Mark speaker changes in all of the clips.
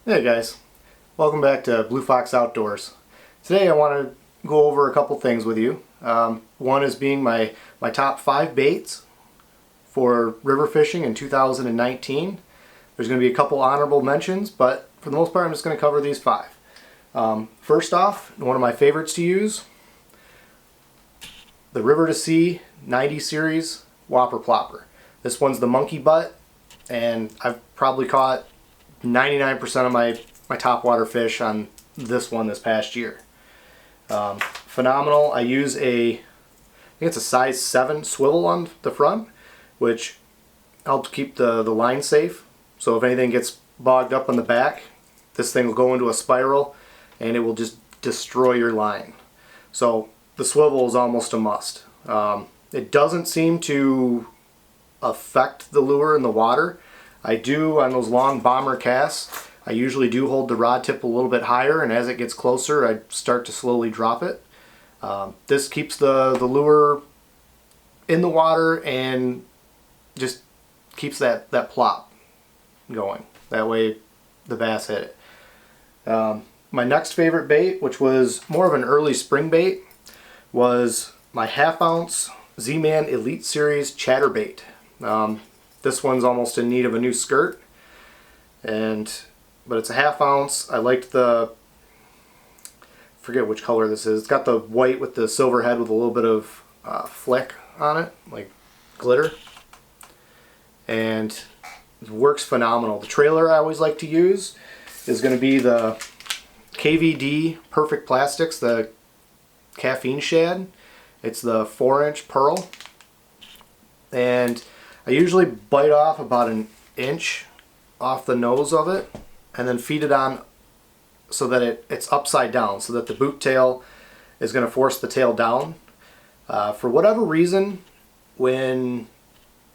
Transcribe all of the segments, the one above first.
Speaker 1: Hey guys, welcome back to Blue Fox Outdoors. Today I want to go over a couple things with you. One is being my top 5 baits for river fishing in 2019. There's going to be a couple honorable mentions, but for the most part I'm just going to cover these 5. First off, one of my favorites to use, the River to Sea 90 series Whopper Plopper. This one's the monkey butt, and I've probably caught 99% of my topwater fish on this one this past year. Phenomenal. I use I think it's a size 7 swivel on the front, which helps keep the line safe. So if anything gets bogged up on the back, this thing will go into a spiral and it will just destroy your line. So the swivel is almost a must. It doesn't seem to affect the lure in the water. I do on those long bomber casts. I usually do hold the rod tip a little bit higher, and as it gets closer I start to slowly drop it. This keeps the lure in the water and just keeps that plop going. That way the bass hit it. My next favorite bait, which was more of an early spring bait, was my 1/2 ounce Z-Man Elite Series chatterbait. This one's almost in need of a new skirt, but it's a 1/2 ounce. I liked I forget which color this is. It's got the white with the silver head with a little bit of flick on it, like glitter, and it works phenomenal. The trailer I always like to use is going to be the KVD Perfect Plastics, the caffeine shad. It's the 4-inch pearl, and I usually bite off about 1 inch off the nose of it and then feed it on so that it's upside down, so that the boot tail is going to force the tail down. For whatever reason, when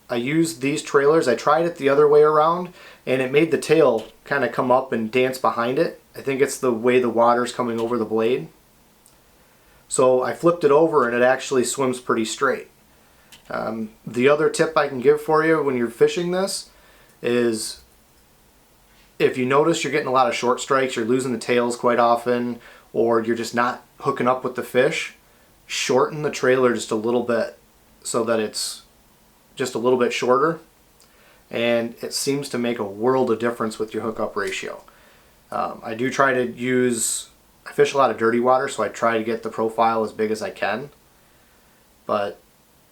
Speaker 1: I used these trailers, I tried it the other way around and it made the tail kind of come up and dance behind it. I think it's the way the water's coming over the blade. So I flipped it over and it actually swims pretty straight. The other tip I can give for you when you're fishing this is, if you notice you're getting a lot of short strikes, you're losing the tails quite often, or you're just not hooking up with the fish, shorten the trailer just a little bit so that it's just a little bit shorter, and it seems to make a world of difference with your hookup ratio. I do try to I fish a lot of dirty water, so I try to get the profile as big as I can, but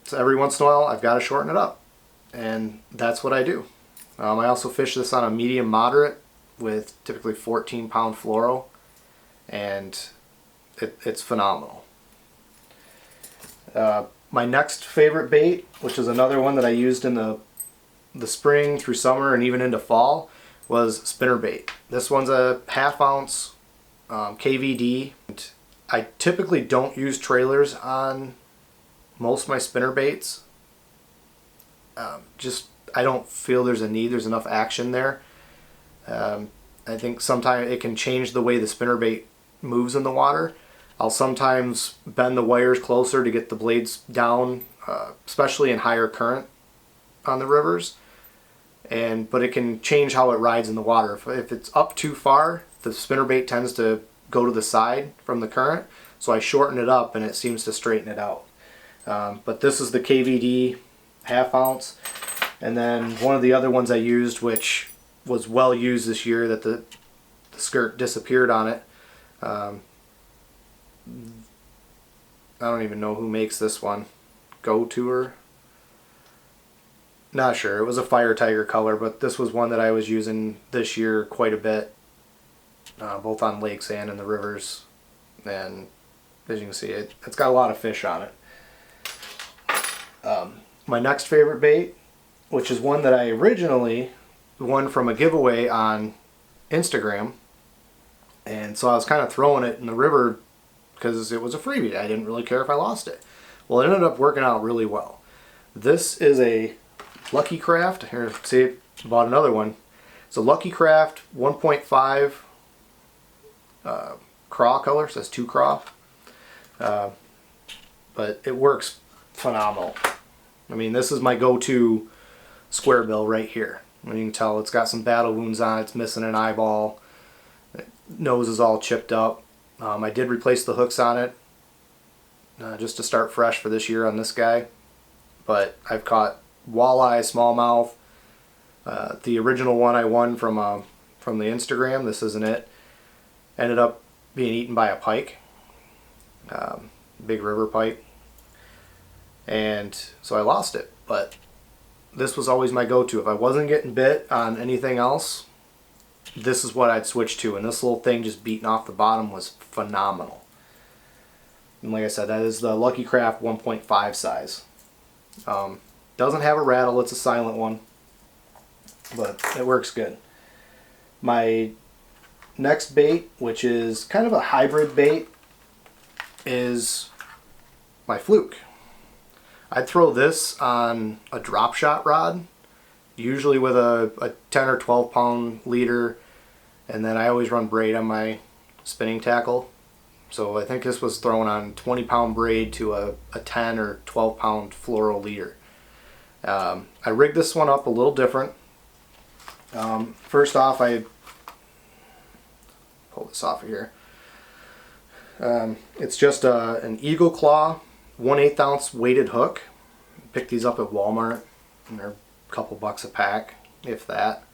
Speaker 1: so every once in a while I've got to shorten it up, and that's what I do. I also fish this on a medium moderate with typically 14-pound fluoro, and it's phenomenal. My next favorite bait, which is another one that I used in the spring through summer and even into fall, was spinnerbait. This one's a 1/2 ounce KVD. I typically don't use trailers on most of my spinner baits. I don't feel there's a need. There's enough action there. I think sometimes it can change the way the spinner bait moves in the water. I'll sometimes bend the wires closer to get the blades down, especially in higher current on the rivers. But it can change how it rides in the water. If it's up too far, the spinner bait tends to go to the side from the current, so I shorten it up and it seems to straighten it out. But this is the KVD 1/2 ounce. And then one of the other ones I used, which was well used this year, that the skirt disappeared on it. I don't even know who makes this one. Go Tour? Not sure. It was a fire tiger color, but this was one that I was using this year quite a bit, both on lakes and in the rivers. And as you can see, it's got a lot of fish on it. My next favorite bait, which is one that I originally won from a giveaway on Instagram, and so I was kind of throwing it in the river because it was a freebie. I didn't really care if I lost it. Well, it ended up working out really well. This is a Lucky Craft. Here, see, I bought another one. It's a Lucky Craft 1.5 craw color, so it's 2 craw. But it works phenomenal. I mean, this is my go-to square bill right here. And you can tell it's got some battle wounds on it. It's missing an eyeball. Nose is all chipped up. I did replace the hooks on it just to start fresh for this year on this guy. But I've caught walleye, smallmouth. The original one I won from the Instagram, this isn't it, ended up being eaten by a pike, big river pike, and so I lost it. But this was always my go-to. If I wasn't getting bit on anything else, this is what I'd switch to, and this little thing just beating off the bottom was phenomenal. And like I said, that is the Lucky Craft 1.5 size. Doesn't have a rattle, it's a silent one, but it works good. My next bait, which is kind of a hybrid bait, is my Fluke. I'd throw this on a drop shot rod, usually with a 10 or 12 pound leader, and then I always run braid on my spinning tackle. So I think this was thrown on 20 pound braid to a 10 or 12 pound fluoro leader. I rigged this one up a little different. First off, I pull this off of here. It's just an Eagle Claw 1/8 ounce weighted hook. Picked these up at Walmart, and they're a couple bucks a pack, if that.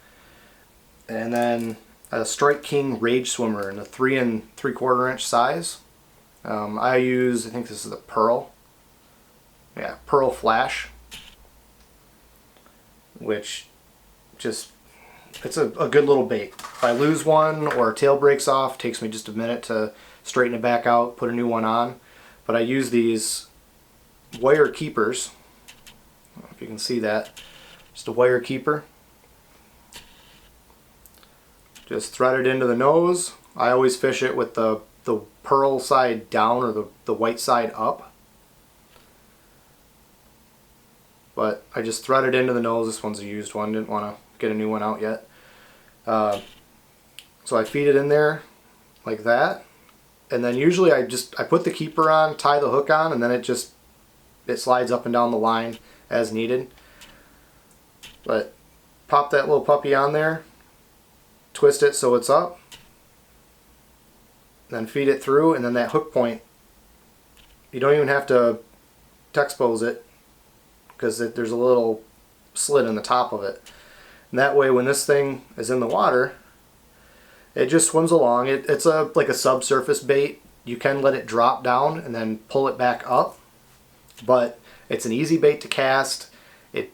Speaker 1: And then a Strike King Rage Swimmer in a 3 3/4 inch size. I use, I think this is a Pearl. Yeah, Pearl Flash, which just, it's a good little bait. If I lose one or a tail breaks off, it takes me just a minute to straighten it back out, put a new one on. But I use these wire keepers. I don't know if you can see that. Just a wire keeper. Just thread it into the nose. I always fish it with the pearl side down, or the white side up. But I just thread it into the nose. This one's a used one, didn't want to get a new one out yet. So I feed it in there like that, and then usually I put the keeper on, tie the hook on, and then it slides up and down the line as needed. But pop that little puppy on there, twist it so it's up, then feed it through, and then that hook point, you don't even have to expose it, because there's a little slit in the top of it. And that way when this thing is in the water, it just swims along. It's like a subsurface bait. You can let it drop down and then pull it back up, but it's an easy bait to cast. It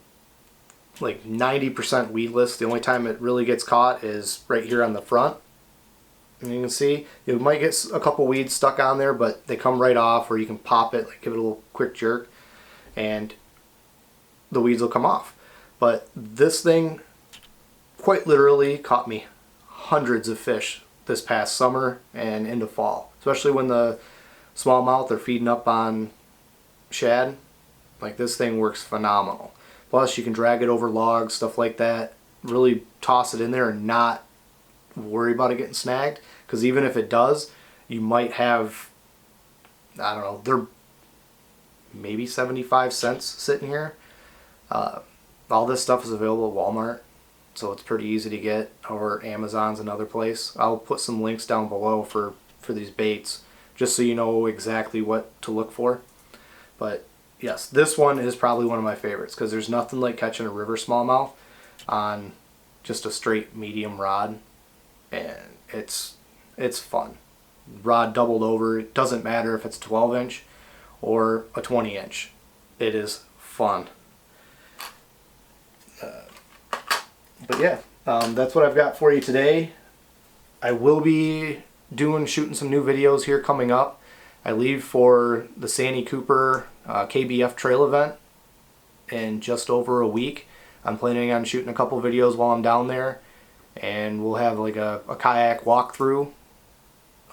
Speaker 1: like 90% weedless. The only time it really gets caught is right here on the front. And you can see you might get a couple weeds stuck on there, but they come right off, or you can pop it, like give it a little quick jerk, and the weeds will come off. But this thing quite literally caught me hundreds of fish this past summer and into fall, especially when the smallmouth are feeding up on shad. Like, this thing works phenomenal. Plus you can drag it over logs, stuff like that, really toss it in there and not worry about it getting snagged, because even if it does, you might have, I don't know, they're maybe 75 cents sitting here. All this stuff is available at Walmart, so it's pretty easy to get, or Amazon's another place. I'll put some links down below for these baits, just so you know exactly what to look for. But yes, this one is probably one of my favorites, because there's nothing like catching a river smallmouth on just a straight medium rod, and it's fun. Rod doubled over, it doesn't matter if it's a 12 inch or a 20 inch. It is fun. But yeah, that's what I've got for you today. I will be shooting some new videos here coming up. I leave for the Sandy Cooper KBF trail event in just over a week. I'm planning on shooting a couple videos while I'm down there, and we'll have like a kayak walkthrough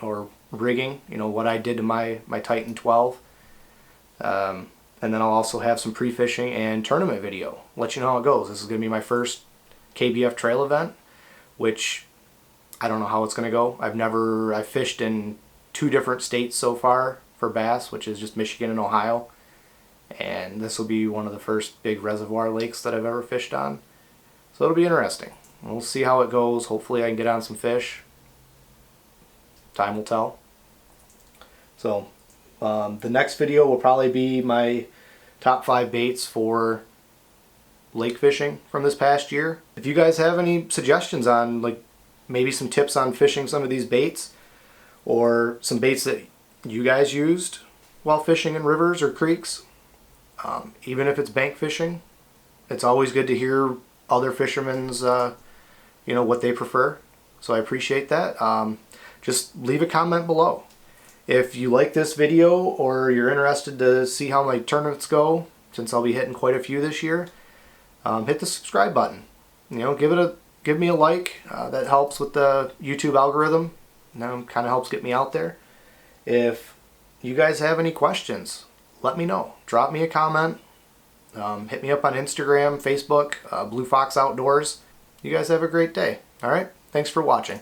Speaker 1: or rigging, you know, what I did to my Titan 12. And then I'll also have some pre-fishing and tournament video. Let you know how it goes. This is going to be my first KBF trail event, which I don't know how it's going to go. I've fished in 2 different states so far for bass, which is just Michigan and Ohio. And this will be one of the first big reservoir lakes that I've ever fished on. So it'll be interesting. We'll see how it goes. Hopefully I can get on some fish. Time will tell. So the next video will probably be my top 5 baits for lake fishing from this past year. If you guys have any suggestions on like maybe some tips on fishing some of these baits, or some baits that you guys used while fishing in rivers or creeks, even if it's bank fishing, it's always good to hear other fishermen's what they prefer. So I appreciate that. Just leave a comment below. If you like this video or you're interested to see how my tournaments go, since I'll be hitting quite a few this year, hit the subscribe button. Give me a like. That helps with the YouTube algorithm. Kind of helps get me out there. If you guys have any questions, let me know. Drop me a comment. Hit me up on Instagram, Facebook, Blue Fox Outdoors. You guys have a great day. All right. Thanks for watching.